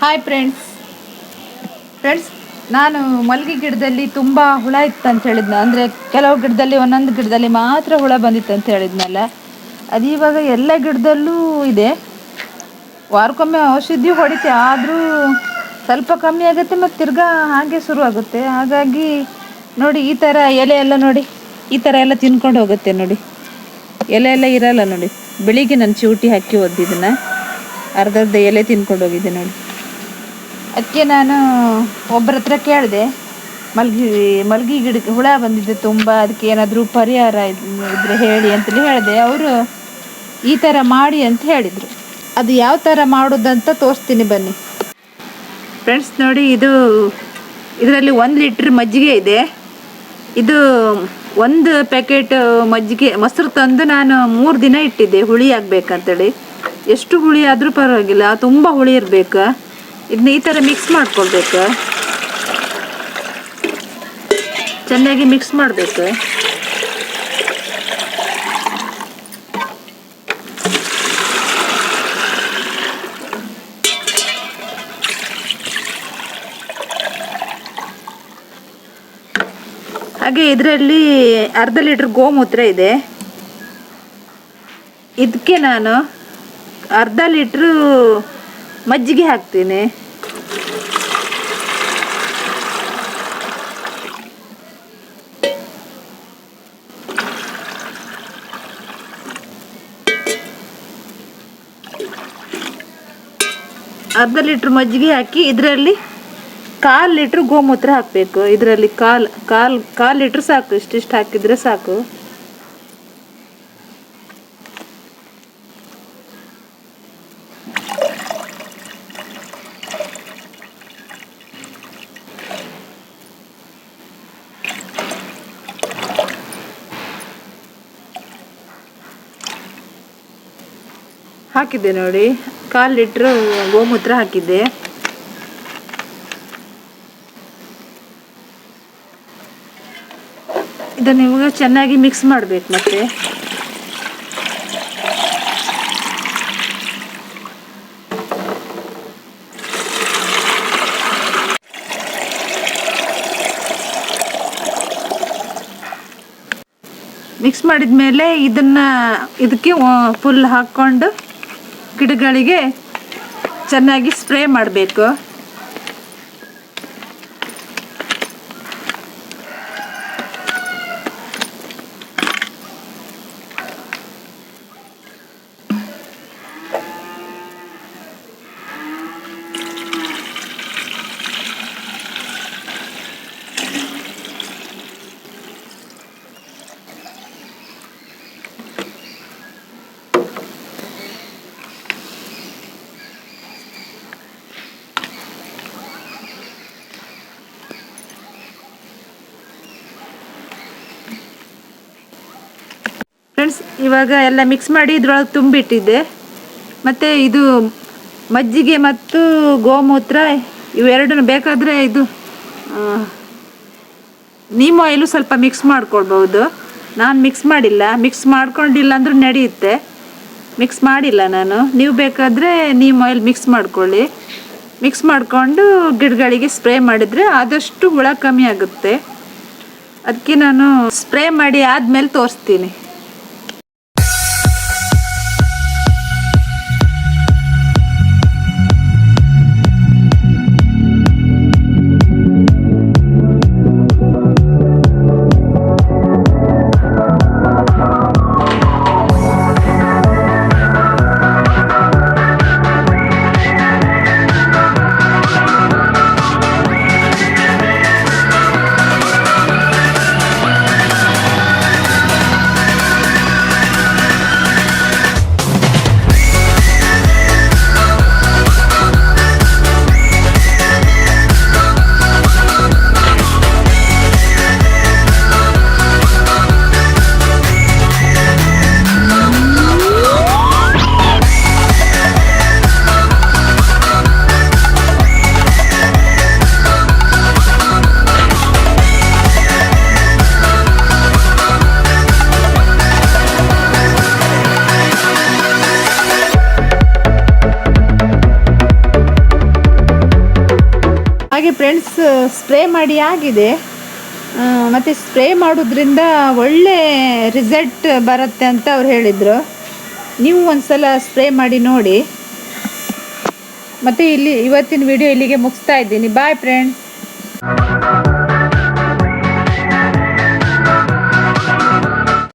Hi friends ನಾನು ಮಲ್ಲಿಗೆ ಗಿಡದಲ್ಲಿ ತುಂಬ ಹುಳ ಇತ್ತು ಅಂತ ಹೇಳಿದ್ನ. ಅಂದರೆ ಕೆಲವು ಗಿಡದಲ್ಲಿ ಒಂದೊಂದು ಗಿಡದಲ್ಲಿ ಮಾತ್ರ ಹುಳ ಬಂದಿತ್ತು ಅಂತ ಹೇಳಿದ್ನಲ್ಲ, ಅದು ಇವಾಗ ಎಲ್ಲ ಗಿಡದಲ್ಲೂ ಇದೆ. ವಾರಕ್ಕೊಮ್ಮೆ ಔಷಧಿ ಹೊಡಿತೆ, ಆದರೂ ಸ್ವಲ್ಪ ಕಮ್ಮಿ ಆಗುತ್ತೆ ಮತ್ತು ತಿರ್ಗಾ ಹಾಗೆ ಶುರುವಾಗುತ್ತೆ. ಹಾಗಾಗಿ ನೋಡಿ, ಈ ಥರ ಎಲೆ ಎಲ್ಲ ನೋಡಿ, ಈ ಥರ ಎಲ್ಲ ತಿನ್ಕೊಂಡು ಹೋಗುತ್ತೆ ನೋಡಿ. ಎಲೆ ಎಲ್ಲ ಇರಲ್ಲ ನೋಡಿ. ಬೆಳಿಗ್ಗೆ ನಾನು ಚಿವುಟಿ ಹಾಕಿ ಒದ್ದಿದ್ದನ್ನ ಅರ್ಧರ್ಧ ಎಲೆ ತಿನ್ಕೊಂಡು ಹೋಗಿದ್ದೆ ನೋಡಿ. ಅದಕ್ಕೆ ನಾನು ಒಬ್ಬರ ಹತ್ರ ಕೇಳಿದೆ, ಮಲ್ಗಿ ಗಿಡಕ್ಕೆ ಹುಳ ಬಂದಿದ್ದೆ ತುಂಬ, ಅದಕ್ಕೆ ಏನಾದರೂ ಪರಿಹಾರ ಇದ್ದರೆ ಹೇಳಿ ಅಂತೇಳಿ ಹೇಳಿದೆ. ಅವರು ಈ ಥರ ಮಾಡಿ ಅಂತ ಹೇಳಿದರು. ಅದು ಯಾವ ಥರ ಮಾಡೋದಂತ ತೋರಿಸ್ತೀನಿ ಬನ್ನಿ ಫ್ರೆಂಡ್ಸ್. ನೋಡಿ, ಇದರಲ್ಲಿ 1 ಲೀಟ್ರ್ ಮಜ್ಜಿಗೆ ಇದೆ. ಇದು 1 ಪ್ಯಾಕೆಟ್ ಮೊಸರು ತಂದು ನಾನು 3 ದಿನ ಇಟ್ಟಿದ್ದೆ ಹುಳಿ ಆಗಬೇಕಂತೇಳಿ. ಎಷ್ಟು ಹುಳಿ ಆದರೂ ಪರವಾಗಿಲ್ಲ, ತುಂಬ ಹುಳಿ ಇರಬೇಕು. ಇದನ್ನ ಈ ಥರ ಮಿಕ್ಸ್ ಮಾಡ್ಕೊಳ್ಬೇಕು, ಚೆನ್ನಾಗಿ ಮಿಕ್ಸ್ ಮಾಡಬೇಕು. ಹಾಗೆ ಇದರಲ್ಲಿ ಅರ್ಧ ಲೀಟ್ರ್ ಗೋಮೂತ್ರ ಇದೆ. ಇದಕ್ಕೆ ನಾನು ಅರ್ಧ ಲೀಟ್ರು ಮಜ್ಜಿಗೆ ಹಾಕ್ತೀನಿ. ಅರ್ಧ ಲೀಟ್ರ್ ಮಜ್ಜಿಗೆ ಹಾಕಿ ಇದರಲ್ಲಿ 1/4 ಲೀಟ್ರ್ ಗೋಮೂತ್ರ ಹಾಕಬೇಕು. ಇದರಲ್ಲಿ ಕಾಲ್ ಲೀಟ್ರ್ ಸಾಕು, ಇಷ್ಟಿಷ್ಟು ಹಾಕಿದರೆ ಸಾಕು. ಹಾಕಿದ್ದೆ ನೋಡಿ, 1/4 ಲೀಟ್ರ್ ಗೋಮೂತ್ರ ಹಾಕಿದ್ದೆ. ಇದನ್ನು ಇವಾಗ ಚೆನ್ನಾಗಿ ಮಿಕ್ಸ್ ಮಾಡಬೇಕು. ಮತ್ತೆ ಮಿಕ್ಸ್ ಮಾಡಿದ ಮೇಲೆ ಇದಕ್ಕೆ ಫುಲ್ ಹಾಕ್ಕೊಂಡು ಗಿಡಗಳಿಗೆ ಚೆನ್ನಾಗಿ ಸ್ಪ್ರೇ ಮಾಡಬೇಕು. ಫ್ರೆಂಡ್ಸ್, ಇವಾಗ ಎಲ್ಲ ಮಿಕ್ಸ್ ಮಾಡಿ ಇದ್ರೊಳಗೆ ತುಂಬಿಟ್ಟಿದ್ದೆ. ಮತ್ತು ಇದು ಮಜ್ಜಿಗೆ ಮತ್ತು ಗೋಮೂತ್ರ ಇವೆರಡನ್ನು ಬೇಕಾದರೆ ಇದು ನೀಮ್ ಆಯಿಲು ಸ್ವಲ್ಪ ಮಿಕ್ಸ್ ಮಾಡ್ಕೊಳ್ಬೋದು. ನಾನು ಮಿಕ್ಸ್ ಮಾಡಿಲ್ಲ. ಮಿಕ್ಸ್ ಮಾಡ್ಕೊಂಡಿಲ್ಲ ಅಂದರೂ ನಡೆಯುತ್ತೆ, ಮಿಕ್ಸ್ ಮಾಡಿಲ್ಲ ನಾನು. ನೀವು ಬೇಕಾದರೆ ನೀಮ್ ಆಯಿಲ್ ಮಿಕ್ಸ್ ಮಾಡ್ಕೊಳ್ಳಿ. ಮಿಕ್ಸ್ ಮಾಡಿಕೊಂಡು ಗಿಡಗಳಿಗೆ ಸ್ಪ್ರೇ ಮಾಡಿದರೆ ಆದಷ್ಟು ಹುಳ ಕಮ್ಮಿ ಆಗುತ್ತೆ. ಅದಕ್ಕೆ ನಾನು ಸ್ಪ್ರೇ ಮಾಡಿ ಆದಮೇಲೆ ತೋರಿಸ್ತೀನಿ. ಹಾಗೆ ಫ್ರೆಂಡ್ಸ್, ಸ್ಪ್ರೇ ಮಾಡಿ ಆಗಿದೆ. ಮತ್ತು ಸ್ಪ್ರೇ ಮಾಡೋದ್ರಿಂದ ಒಳ್ಳೆ ರಿಸಲ್ಟ್ ಬರುತ್ತೆ ಅಂತ ಅವ್ರು ಹೇಳಿದರು. ನೀವು ಒಂದ್ಸಲ ಸ್ಪ್ರೇ ಮಾಡಿ ನೋಡಿ. ಮತ್ತು ಇವತ್ತಿನ ವಿಡಿಯೋ ಇಲ್ಲಿಗೆ ಮುಗಿಸ್ತಾ ಇದ್ದೀನಿ. Bye friends.